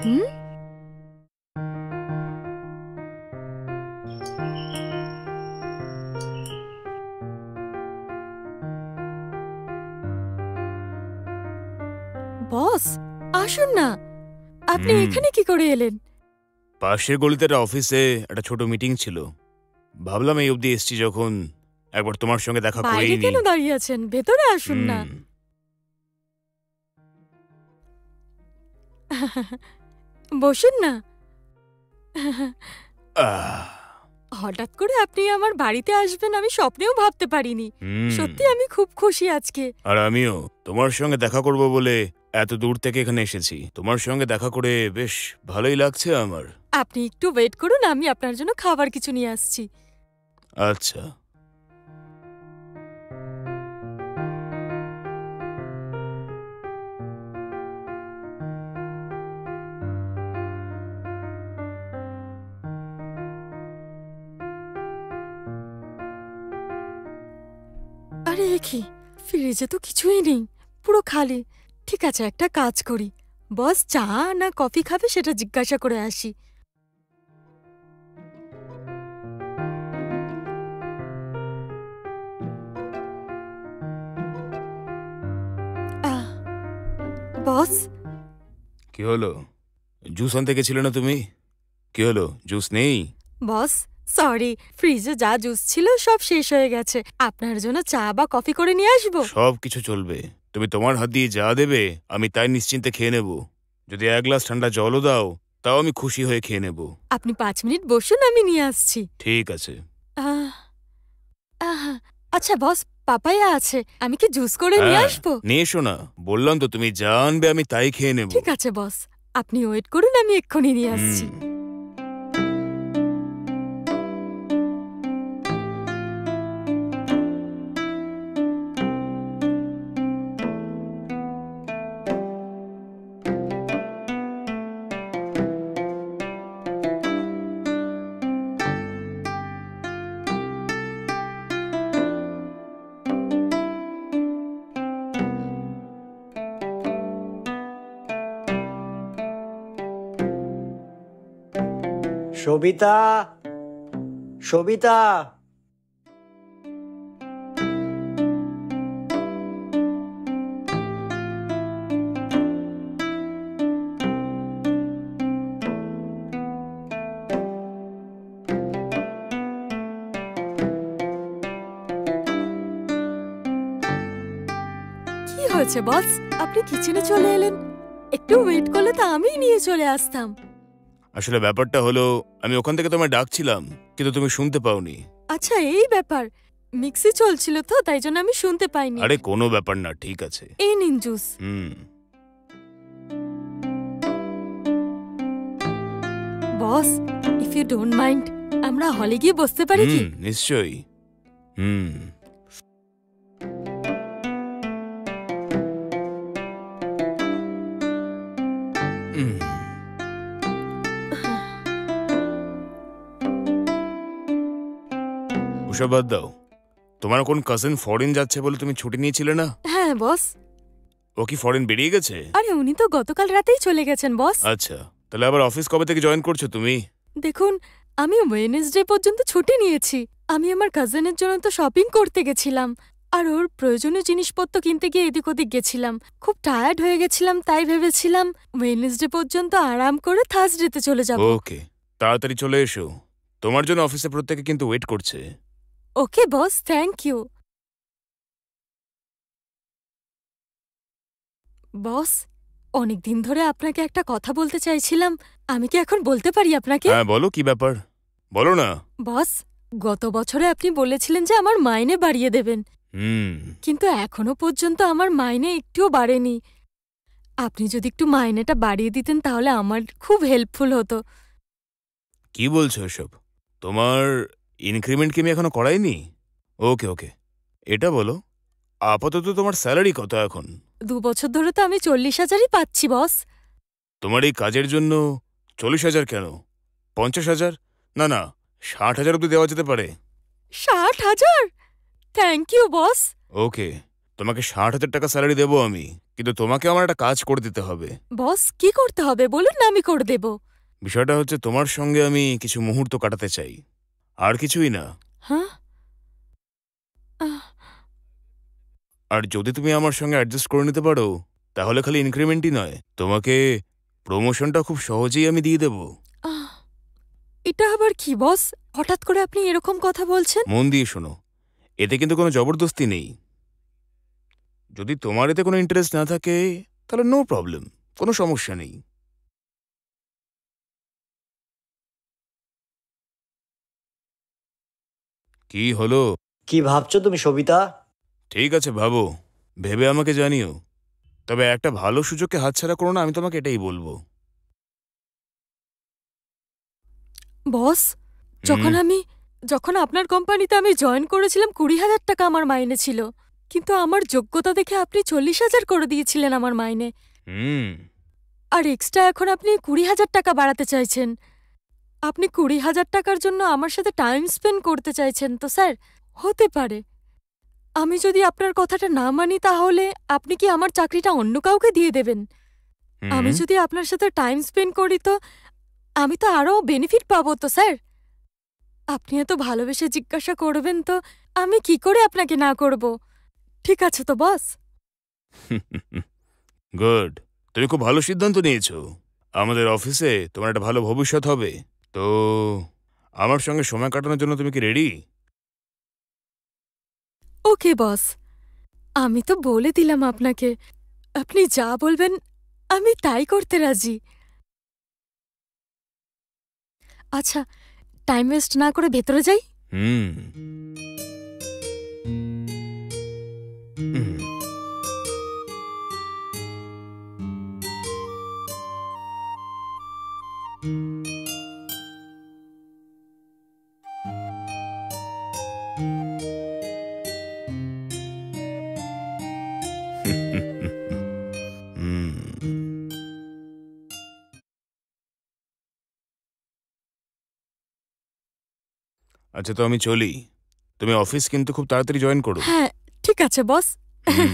হুম? বস, আসুন না। আপনি এখানে কি করে এলেন? পাশের গলিতে একটা অফিসে একটা ছোট মিটিং ছিল। ভাবলাম এই অবধি এসছি যখন, একবার তোমার সঙ্গে দেখা বাইরে করেই নি। কেন দাঁড়িয়ে আছেন? ভেতরে আসুন না। বসুন না। হঠাৎ করে আপনি আমার বাড়িতে আসবেন আমি স্বপ্নেও ভাবতে পারিনি। সত্যি আমি খুব খুশি আজকে। আর আমিও তোমার সঙ্গে দেখা করব বলে এত দূর থেকে এখানে এসেছি। তোমার সঙ্গে দেখা করে বেশ ভালোই লাগছে আমার। আপনি একটু ওয়েট করুন, আমি আপনার জন্য খাবার কিছু নিয়ে আসছি। আচ্ছা। আরে কি, ফ্রিজে তো কিছুই নেই, পুরো খালি। ঠিক আছে, একটা কাজ করি, বস চা না কফি খাবে সেটা জিজ্ঞাসা করে আসি। বস, কি হলো? জুস আনতে গেছিলে না তুমি? কি হলো, জুস নেই? বস সরি, ফ্রিজে যা জুস ছিল সব শেষ হয়ে গেছে। আপনার জন্য চা বা কফি করে নিয়ে আসবো? সব কিছু চলবে। তুমি তোমার হাত দিয়ে যা দেবে আমি তাই নিশ্চিন্তে খেয়ে নেব। যদি এক গ্লাস ঠান্ডা জলও দাও তাও আমি খুশি হয়ে খেয়ে নেব। আপনি 5 মিনিট বসুন, আমি নিয়ে আসছি। ঠিক আছে। আহ, আহ, আচ্ছা বস, পাপায়া আছে, আমি কি জুস করে নিয়ে হ্যাঁ, আসবো? নিয়ে এসো না। বললাম তো তুমি যা আনবে আমি তাই খেয়ে নেব। ঠিক আছে বস, আপনি ওয়েট করুন, আমি এক্ষুনি নিয়ে আসছি। সবিতা, সবিতা, কি হয়েছে বস, আপনি কিচেনে চলে এলেন? একটু ওয়েট করলে তো আমিই নিয়ে চলে আসতাম। আসলে ব্যাপারটা হলো, আমি ওখান থেকে তোমায় ডাকছিলাম কিন্তু তুমি শুনতে পাওনি। আচ্ছা এই ব্যাপার, মিক্সি চলছিল তো তাই জন্য আমি শুনতে পাইনি। আরে কোনো ব্যাপার না, ঠিক আছে। এই নিন juice. Boss, if you don't mind, আমরা হলে গিয়ে বসতে পারি কি? নিশ্চয়ই। ওসব বাদ দাও। তোমার কোন কাজিন ফরেন যাচ্ছে বলে তুমি ছুটি নিয়েছিলে না? হ্যাঁ বস। ও কি ফরেন বেরিয়ে গেছে? আরে উনি তো গতকাল রাতেই চলে গেছেন বস। আচ্ছা, তাহলে আবার অফিস কবে থেকে জয়েন করছো তুমি? দেখুন, আমি ওয়েডনেসডে পর্যন্ত ছুটি নিয়েছি। আমি আমার কাজিনের জন্য তো শপিং করতে গেছিলাম, আর ওর প্রয়োজনীয় জিনিসপত্র কিনতে গিয়ে এদিক ওদিক গেছিলাম। খুব টায়ার্ড হয়ে গেছিলাম, তাই ভেবেছিলাম ওয়েডনেসডে পর্যন্ত আরাম করে থার্সডেতে চলে যাব। ওকে, তাড়াতাড়ি চলে এসো। তোমার জন্য অফিসে প্রত্যেকে কিন্তু ওয়েট করছে। ওকে বস, থ্যাংক ইউ। বস, অনেকদিন ধরে আপনাকে একটা কথা বলতে চাইছিলাম, আমি কি এখন বলতে পারি আপনাকে? হ্যাঁ বলো, কি ব্যাপার, বলো না। বস, গত বছরে আপনি বলেছিলেন যে আমার মাইনে বাড়িয়ে দেবেন, কিন্তু এখনো পর্যন্ত আমার মাইনে একটুও বাড়েনি। আপনি যদি একটু মাইনেটা বাড়িয়ে দিতেন তাহলে আমার খুব হেল্পফুল হতো। কি বলছো এসব? তোমার ইনক্রিমেন্ট কি আমি এখনো করাইনি? ওকে ওকে, এটা বলো, আপাতত তোমার স্যালারি কত এখন? 2 বছর ধরে তো আমি 40,000ই পাচ্ছি বস। তোমার এই কাজের জন্য 40,000 কেন? 50,000? না না, 60,000 অব্দি দেওয়া যেতে পারে। 60,000? Thank you boss. ওকে, তোমাকে 60,000 টাকা স্যালারি দেবো আমি, কিন্তু তোমাকে আমার একটা কাজ করে দিতে হবে। বস কি করতে হবে বলুন না, আমি করে দেব। বিষয়টা হচ্ছে তোমার সঙ্গে আমি কিছু মুহূর্ত কাটাতে চাই, আর কিছুই না। হ্যাঁ? আহ, আর যদি তুমি আমার সঙ্গে অ্যাডজাস্ট করে নিতে পারো, তাহলে খালি ইনক্রিমেন্টই নয়, তোমাকে প্রমোশনটা খুব সহজেই আমি দিয়ে দেব। আহ, এটা আবার কি বস? হঠাৎ করে আপনি এরকম কথা বলছেন? মন দিয়ে শোনো, এতে কিন্তু কোনো জবরদস্তি নেই। যদি তোমার এতে কোনো ইন্টারেস্ট না থাকে, তাহলে নো প্রবলেম, কোনো সমস্যা নেই। কি হলো? কি ভাবছো তুমি সবিতা? ঠিক আছে, ভাবো, ভেবে আমাকে জানিও। তবে একটা ভালো সুযোগকে হাতছাড়া করো না, আমি তোমাকে এটাই বলবো। বস, যখন হুম, আমি যখন আপনার কোম্পানিতে আমি জয়েন করেছিলাম 20,000 টাকা আমার মাইনে ছিল, কিন্তু আমার যোগ্যতা দেখে আপনি 40,000 করে দিয়েছিলেন আমার মাইনে। হুম। আর এক্সট্রা এখন আপনি 20,000 টাকা বাড়াতে চাইছেন। আপনি 20,000 টাকার জন্য আমার সাথে টাইম স্পেন্ড করতে চাইছেন তো স্যার? হতে পারে। আমি যদি আপনার কথাটা না মানি তাহলে আপনি কি আমার চাকরিটা অন্য কাউকে দিয়ে দেবেন? আমি হুম। যদি আপনার সাথে টাইম স্পেন্ড করি তো আমি তো আরও বেনিফিট পাবো তো স্যার। আপনি এত ভালোবেসে জিজ্ঞাসা করবেন তো আমি কি করে আপনাকে না করব? ঠিক আছে তো বস? গুড। তুমি খুব ভালো সিদ্ধান্ত নিয়েছো। আমাদের অফিসে তোমার একটা ভালো ভবিষ্যৎ হবে। তো আমার সঙ্গে সময় কাটানোর জন্য তুমি কি রেডি? ওকে বস, আমি তো বলে দিলাম আপনাকে। আপনি যা বলবেন আমি তাই করতে রাজি। আচ্ছা, টাইম ওয়েস্ট না করে ভেতরে যাই। হুম। হুম। হুম। আচ্ছা, তো আমি চলি। তুমি অফিস কিন্তু খুব তাড়াতাড়ি জয়েন করো। হ্যাঁ, ঠিক আছে বস। হুম।